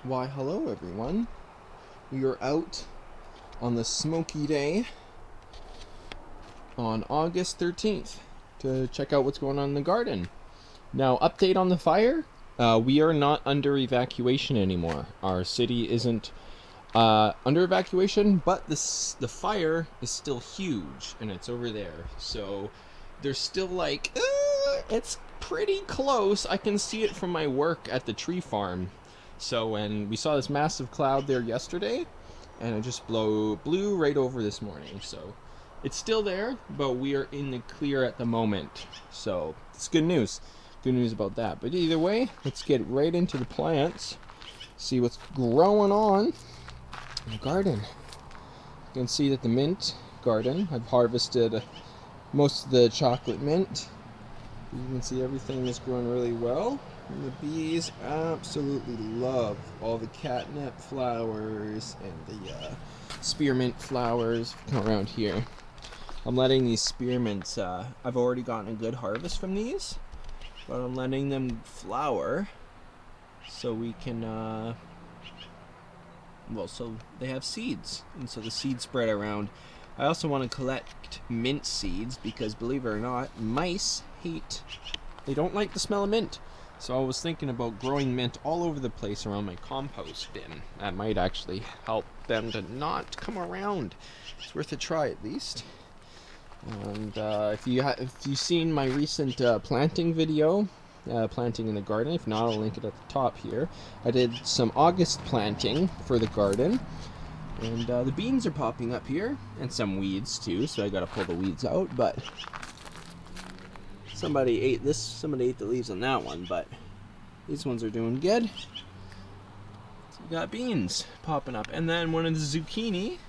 Why, hello everyone. We are out on the smoky day on August 13th to check out what's going on in the garden. Now, update on the fire. We are not under evacuation anymore. Our city isn't under evacuation, but the fire is still huge, and it's over there. So there's still it's pretty close. I can see it from my work at the tree farm. So when we saw this massive cloud there yesterday, and it just blew right over this morning. So it's still there, but we are in the clear at the moment. So it's good news. Good news about that. But either way, let's get right into the plants. See what's growing on in the garden. You can see that the mint garden, I've harvested most of the chocolate mint. You can see everything is growing really well. And the bees absolutely love all the catnip flowers and the spearmint flowers. Come around here. I'm letting these spearmints, I've already gotten a good harvest from these, but I'm letting them flower so we can, so they have seeds, and so the seeds spread around. I also want to collect mint seeds because, believe it or not, mice they don't like the smell of mint. So I was thinking about growing mint all over the place around my compost bin. That might actually help them to not come around. It's worth a try at least. And if you've seen my recent planting video, planting in the garden, if not, I'll link it at the top here. I did some August planting for the garden, and the beans are popping up here, and some weeds too. So I got to pull the weeds out, but somebody ate the leaves on that one, but these ones are doing good. So we got beans popping up, and then one of the zucchini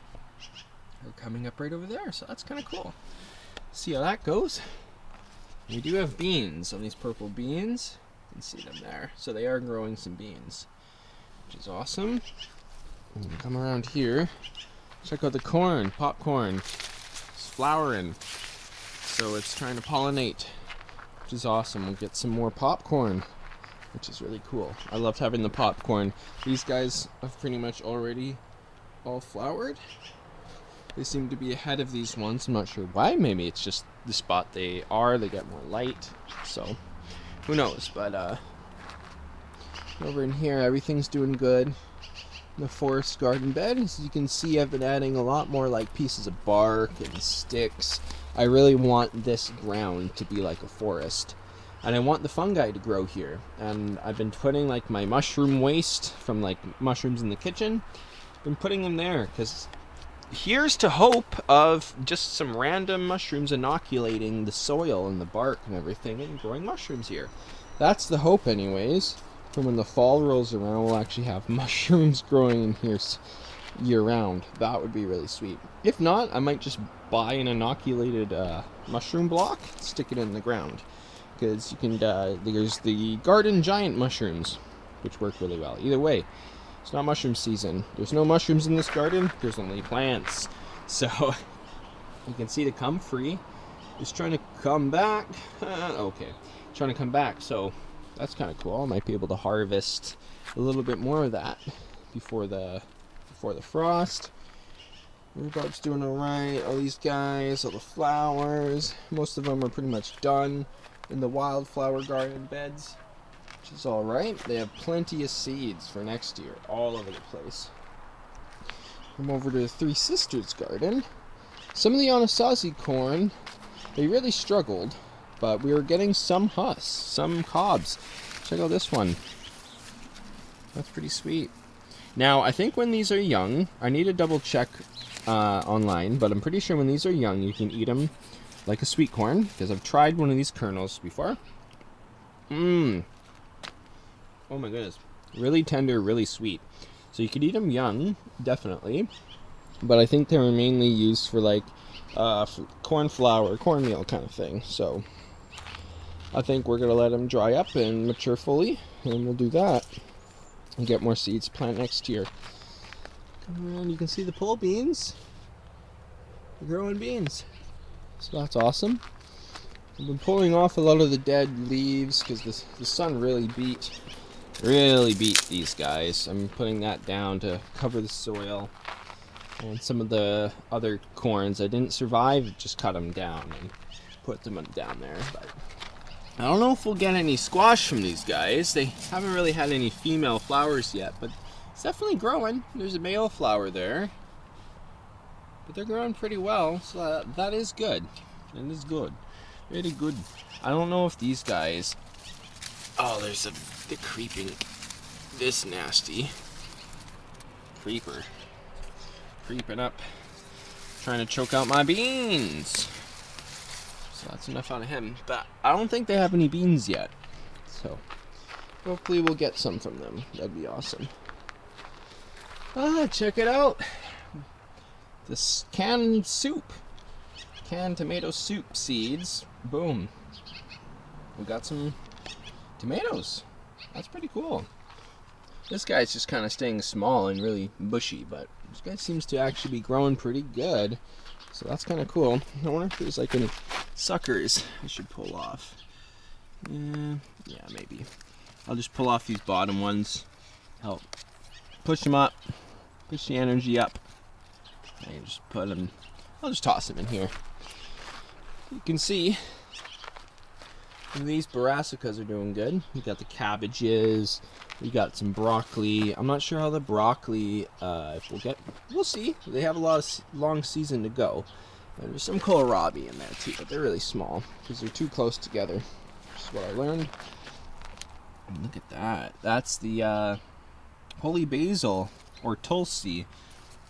are coming up right over there, so that's kind of cool. See how that goes. We do have beans on these purple beans. You can see them there. So they are growing some beans, which is awesome. And come around here, check out the corn, popcorn. It's flowering, so it's trying to pollinate, which is awesome. We'll get some more popcorn, which is really cool. I loved having the popcorn. These guys have pretty much already all flowered. They seem to be ahead of these ones. I'm not sure why. Maybe it's just the spot they get more light. So who knows? But over in here, everything's doing good. The forest garden bed, as you can see, I've been adding a lot more pieces of bark and sticks. I really want this ground to be like a forest, and I want the fungi to grow here. And I've been putting my mushroom waste from mushrooms in the kitchen. Been putting them there because here's to hope of just some random mushrooms inoculating the soil and the bark and everything and growing mushrooms here. That's the hope anyways. For when the fall rolls around, we'll actually have mushrooms growing in here year round. That would be really sweet. If not, I might just buy an inoculated mushroom block, stick it in the ground. Because you can, there's the garden giant mushrooms, which work really well. Either way, it's not mushroom season. There's no mushrooms in this garden. There's only plants. So you can see the comfrey is trying to come back. Okay, trying to come back. So that's kind of cool. I might be able to harvest a little bit more of that before the frost. Rhubarb's doing alright. All these guys, all the flowers, most of them are pretty much done in the wildflower garden beds, which is alright. They have plenty of seeds for next year all over the place. Come over to the Three Sisters garden. Some of the Anasazi corn, they really struggled, but we were getting some husks, some cobs. Check out this one. That's pretty sweet. Now, I think when these are young, I need to double check online, but I'm pretty sure when these are young, you can eat them like a sweet corn, because I've tried one of these kernels before. Oh my goodness. Really tender, really sweet. So you could eat them young, definitely, but I think they were mainly used for corn flour, cornmeal kind of thing. So I think we're going to let them dry up and mature fully, and we'll do that and get more seeds to plant next year. And you can see the pole beans. They're growing beans. So that's awesome. I've been pulling off a lot of the dead leaves because the sun really beat Really beat these guys. I'm putting that down to cover the soil. And some of the other corns I didn't survive, just cut them down and put them down there. But I don't know if we'll get any squash from these guys. They haven't really had any female flowers yet, but it's definitely growing. There's a male flower there. But they're growing pretty well, so that is good. It is good. Really good. I don't know if these guys... Oh, they're creeping. This nasty creeper. Creeping up. Trying to choke out my beans. So that's enough out of him. But I don't think they have any beans yet. So hopefully we'll get some from them. That'd be awesome. Check it out. This canned soup. Canned tomato soup seeds. Boom. We got some tomatoes. That's pretty cool. This guy's just kind of staying small and really bushy, but this guy seems to actually be growing pretty good. So that's kind of cool. I wonder if there's like any suckers I should pull off. Yeah, maybe. I'll just pull off these bottom ones. Help push them up. Push the energy up. And just put them... I'll just toss them in here. You can see these brassicas are doing good. We got the cabbages. We got some broccoli. I'm not sure how the broccoli we'll see. They have a long season to go. And there's some kohlrabi in there too, but they're really small because they're too close together. That's what I learned. And look at that. That's the holy basil or tulsi.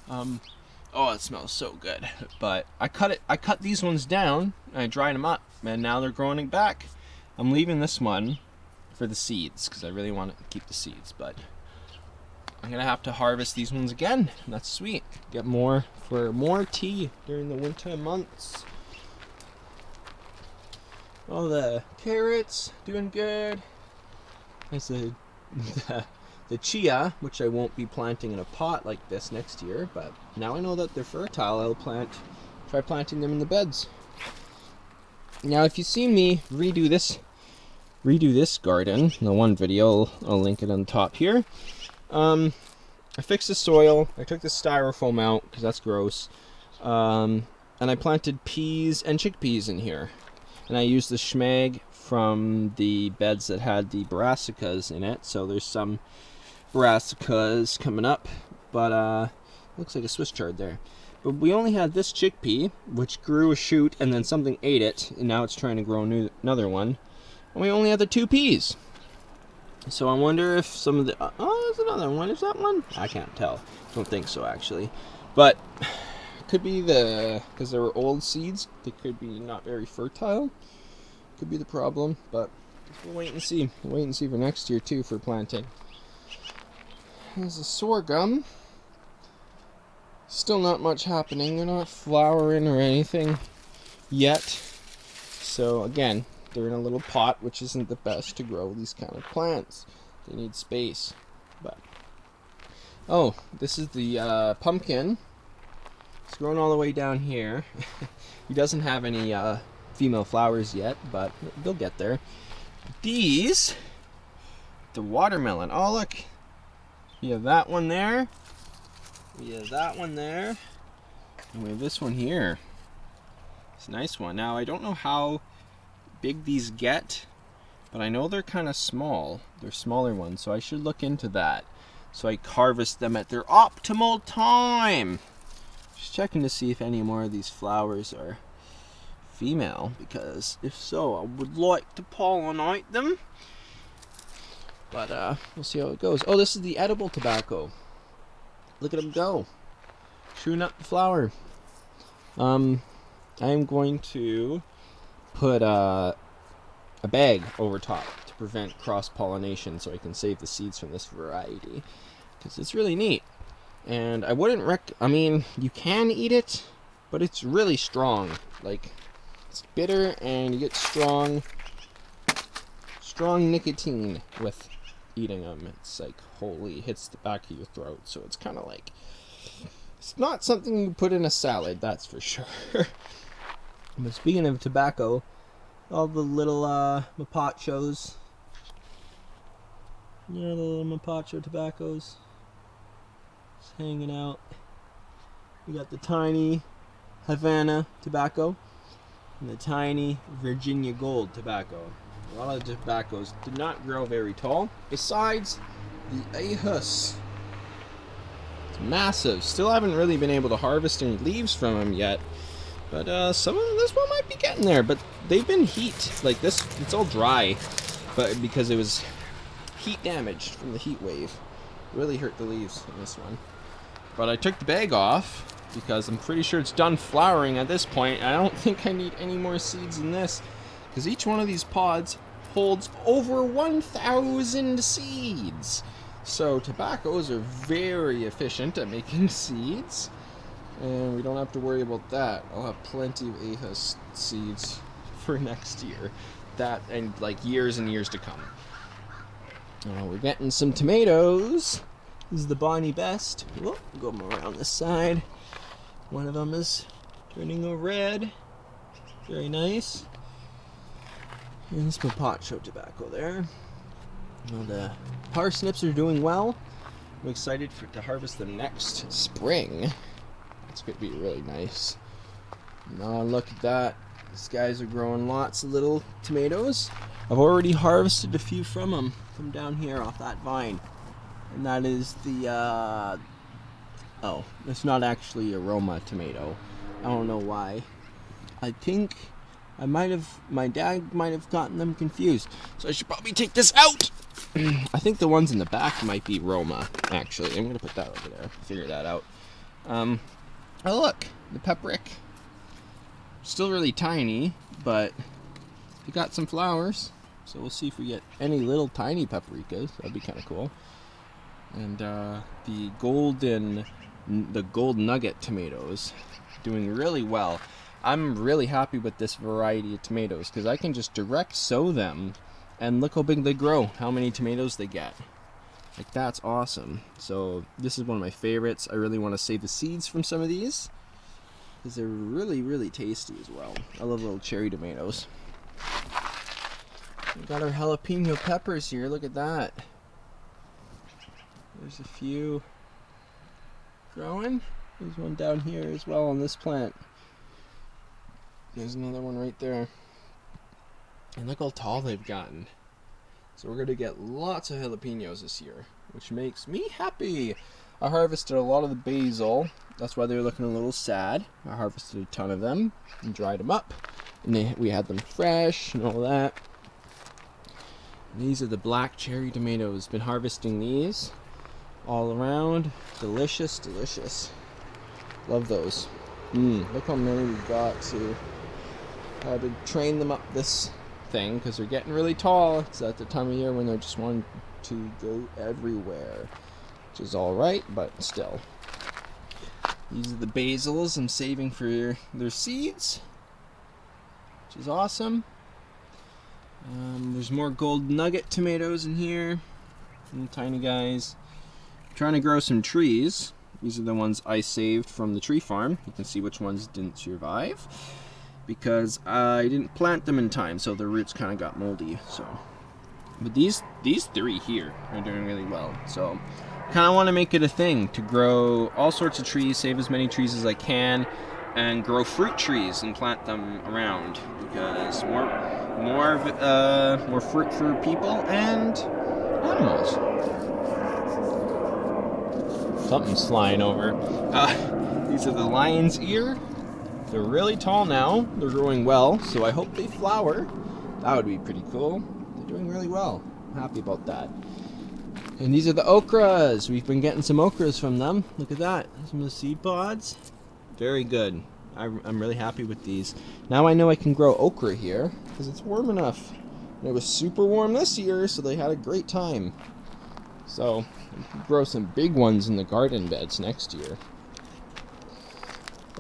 Oh, it smells so good. But I cut these ones down and I dried them up, and now they're growing back. I'm leaving this one for the seeds because I really want to keep the seeds, but I'm gonna have to harvest these ones again. That's sweet. Get more for more tea during the winter months. Oh, the carrots doing good. There's the chia, which I won't be planting in a pot like this next year, but now I know that they're fertile. I'll try planting them in the beds. Now, if you see me redo this garden, the one video, I'll link it on the top here. I fixed the soil. I took the styrofoam out because that's gross. And I planted peas and chickpeas in here. And I used the schmag from the beds that had the brassicas in it. So there's some brassicas coming up, but looks like a Swiss chard there. But we only had this chickpea, which grew a shoot and then something ate it, and now it's trying to grow another one. And we only had the 2 peas. So I wonder if some of the... oh, there's another one. Is that one? I can't tell. Don't think so, actually. But could be because there were old seeds, they could be not very fertile. Could be the problem, but we'll wait and see. We'll wait and see for next year, too, for planting. There's a sorghum. Still not much happening. They're not flowering or anything yet. So again, they're in a little pot, which isn't the best to grow these kind of plants. They need space. But oh, this is the pumpkin. It's growing all the way down here. He doesn't have any female flowers yet, but they'll get there. These, the watermelon. Oh, look. We have that one there. We have that one there. And we have this one here. It's a nice one. Now, I don't know how big these get, but I know they're kind of small. They're smaller ones, so I should look into that. So I harvest them at their optimal time. Just checking to see if any more of these flowers are female, because if so, I would like to pollinate them. But we'll see how it goes. Oh, this is the edible tobacco. Look at them go. Chewing up the flower. I'm going to put a bag over top to prevent cross-pollination so I can save the seeds from this variety. Because it's really neat. And I wouldn't I mean, you can eat it, but it's really strong. Like, it's bitter and you get strong nicotine with eating them. It's like, holy, hits the back of your throat. So it's kind of like, it's not something you put in a salad, that's for sure. But speaking of tobacco, all the little mapachos, Yeah, the little Permaculture tobaccos just hanging out. We got the tiny Havana tobacco and the tiny Virginia Gold tobacco. A lot of the tobaccos did not grow very tall, besides the Ahus. It's massive. Still haven't really been able to harvest any leaves from them yet, but some of them, this one might be getting there. But they've been heat, like this, it's all dry, but because it was heat damaged from the heat wave. Really hurt the leaves in this one. But I took the bag off because I'm pretty sure it's done flowering at this point. I don't think I need any more seeds in this, because each one of these pods holds over 1,000 seeds. So tobaccos are very efficient at making seeds, and we don't have to worry about that. I'll have plenty of Ahus seeds for next year. That and like years and years to come. We're getting some tomatoes. This is the Bonnie Best. Whoop, go around this side. One of them is turning a red. Very nice. And some Permaculture tobacco there. Well, the parsnips are doing well. I'm excited to harvest them next spring. It's going to be really nice. Now look at that. These guys are growing lots of little tomatoes. I've already harvested a few from them, from down here off that vine. And that is the, oh, it's not actually aroma tomato. I don't know why. I think my dad might have gotten them confused. So I should probably take this out. I think the ones in the back might be Roma, actually. I'm going to put that over there, figure that out. Oh look, the pepperick. Still really tiny, but we got some flowers. So we'll see if we get any little tiny paprikas. That'd be kind of cool. And the gold nugget tomatoes doing really well. I'm really happy with this variety of tomatoes because I can just direct sow them and look how big they grow, how many tomatoes they get. Like, that's awesome. So this is one of my favorites. I really want to save the seeds from some of these because they're really, really tasty as well. I love little cherry tomatoes. We got our jalapeno peppers here. Look at that. There's a few growing. There's one down here as well on this plant. There's another one right there. And look how tall they've gotten. So we're going to get lots of jalapenos this year, which makes me happy. I harvested a lot of the basil. That's why they were looking a little sad. I harvested a ton of them and dried them up. And we had them fresh and all that. And these are the black cherry tomatoes. Been harvesting these all around. Delicious, delicious. Love those. Look how many we got too. I had to train them up this thing because they're getting really tall. It's at the time of year when they're just wanting to go everywhere, which is alright, but still. These are the basils I'm saving for their seeds, which is awesome. There's more gold nugget tomatoes in here, little tiny guys. I'm trying to grow some trees. These are the ones I saved from the tree farm. You can see which ones didn't survive because I didn't plant them in time, so their roots kind of got moldy. So, but these three here are doing really well. So, kind of want to make it a thing to grow all sorts of trees, save as many trees as I can, and grow fruit trees and plant them around because more fruit for people and animals. Something's flying over. These are the lion's ear. They're really tall now. They're growing well, so I hope they flower. That would be pretty cool. They're doing really well. I'm happy about that. And these are the okras. We've been getting some okras from them. Look at that. Some of the seed pods. Very good. I'm really happy with these. Now I know I can grow okra here because it's warm enough. And it was super warm this year, so they had a great time. So, grow some big ones in the garden beds next year.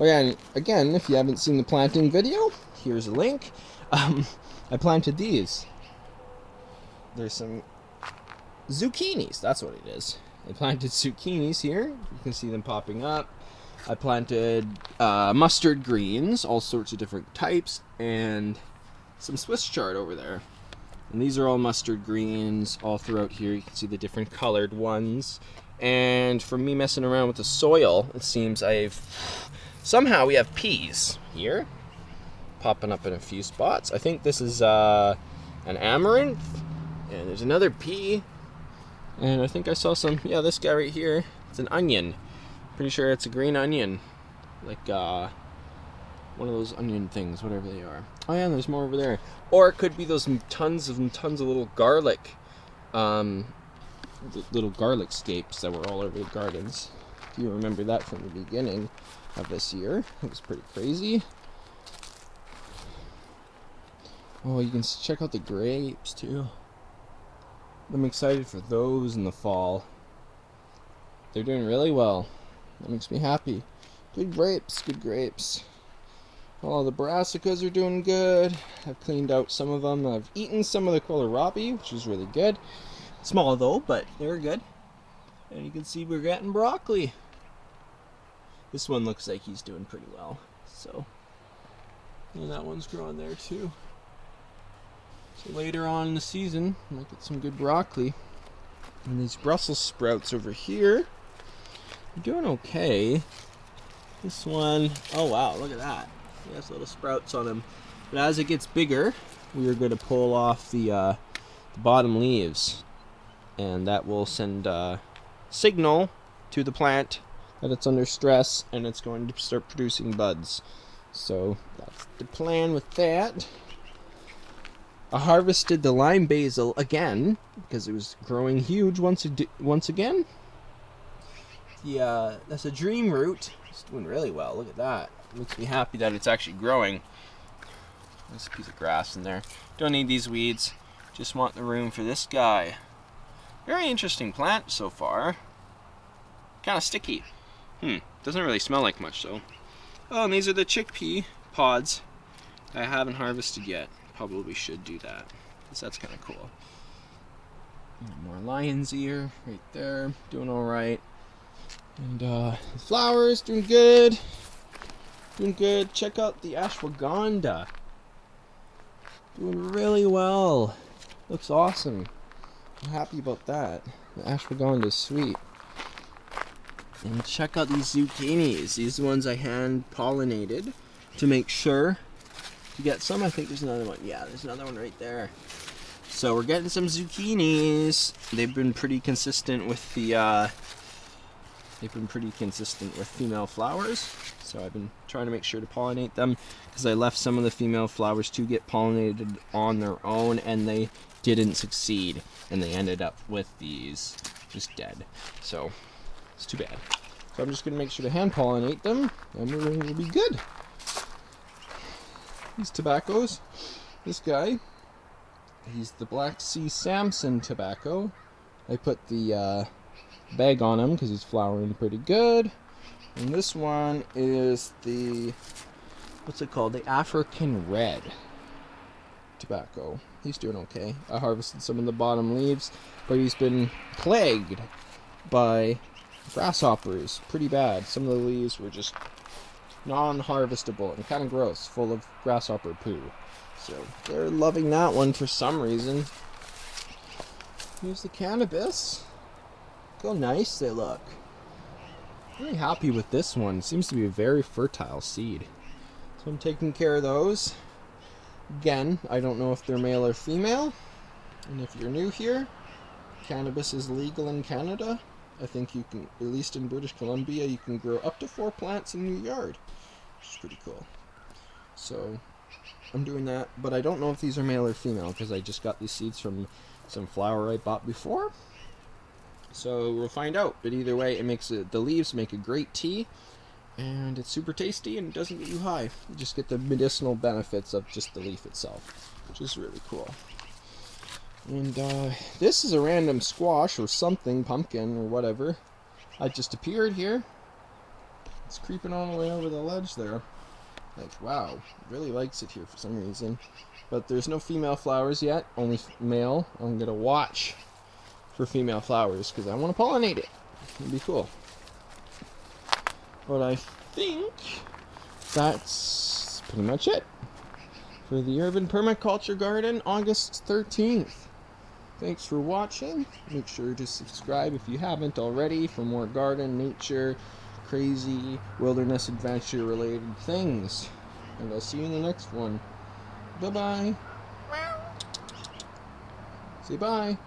Oh yeah, and again, if you haven't seen the planting video, here's a link. I planted these. There's some zucchinis, that's what it is. I planted zucchinis here. You can see them popping up. I planted mustard greens, all sorts of different types, and some Swiss chard over there. And these are all mustard greens all throughout here. You can see the different colored ones. And from me messing around with the soil, it seems somehow we have peas here, popping up in a few spots. I think this is an amaranth, and there's another pea. And I think I saw some, yeah, this guy right here, it's an onion. Pretty sure it's a green onion, like one of those onion things, whatever they are. Oh yeah, and there's more over there. Or it could be those tons of little garlic, little garlic scapes that were all over the gardens. If you remember that from the beginning of this year, it was pretty crazy. Oh, you can check out the grapes too. I'm excited for those in the fall. They're doing really well. That makes me happy. Good grapes, good grapes. Oh, the brassicas are doing good. I've cleaned out some of them. I've eaten some of the kohlrabi, which is really good. Small though, but they were good. And you can see we're getting broccoli. This one looks like he's doing pretty well. So, and that one's growing there too. So later on in the season, might get some good broccoli. And these Brussels sprouts over here are doing okay. This one, oh wow, look at that. He has little sprouts on him. But as it gets bigger, we are going to pull off the bottom leaves. And that will send a signal to the plant that it's under stress and it's going to start producing buds. So that's the plan with that. I harvested the lime basil again because it was growing huge once again. That's a dream root. It's doing really well. Look at that. It makes me happy that it's actually growing. There's a piece of grass in there. Don't need these weeds. Just want the room for this guy. Very interesting plant so far. Kind of sticky. Doesn't really smell like much though. Oh, and these are the chickpea pods I haven't harvested yet. Probably should do that because that's kind of cool. More lion's ear right there, doing all right. And the flowers doing good. Doing good. Check out the ashwagandha. Doing really well. Looks awesome. I'm happy about that. The ashwagandha is sweet. And check out these zucchinis. These are the ones I hand pollinated to make sure to get some. I think there's another one. Yeah, there's another one right there. So we're getting some zucchinis. They've been pretty consistent with the female flowers. So I've been trying to make sure to pollinate them because I left some of the female flowers to get pollinated on their own and they didn't succeed and they ended up with these just dead. So it's too bad. So I'm just going to make sure to hand pollinate them and we'll be good. These tobaccos, this guy, he's the Black Sea Samson tobacco. I put the bag on him because he's flowering pretty good. And this one is the, what's it called? The African Red tobacco. He's doing okay. I harvested some of the bottom leaves, but he's been plagued by grasshoppers pretty bad. Some of the leaves were just non-harvestable and kind of gross, full of grasshopper poo. So they're loving that one for some reason. Here's the cannabis. Look how nice they look. Really happy with this one. Seems to be a very fertile seed. So I'm taking care of those. Again, I don't know if they're male or female. And if you're new here, cannabis is legal in Canada. I think you can, at least in British Columbia, you can grow up to 4 plants in your yard, which is pretty cool. So I'm doing that, but I don't know if these are male or female because I just got these seeds from some flower I bought before. So we'll find out. But either way, it makes the leaves make a great tea, and it's super tasty and it doesn't get you high. You just get the medicinal benefits of just the leaf itself, which is really cool. And this is a random squash or something, pumpkin or whatever. I just appeared here. It's creeping all the way over the ledge there. Like, wow, it really likes it here for some reason. But there's no female flowers yet, only male. I'm going to watch for female flowers because I want to pollinate it. It'd be cool. But I think that's pretty much it. for the Urban Permaculture Garden, August 13th. Thanks for watching. Make sure to subscribe if you haven't already for more garden, nature, crazy, wilderness adventure related things. And I'll see you in the next one. Bye-bye. Say bye.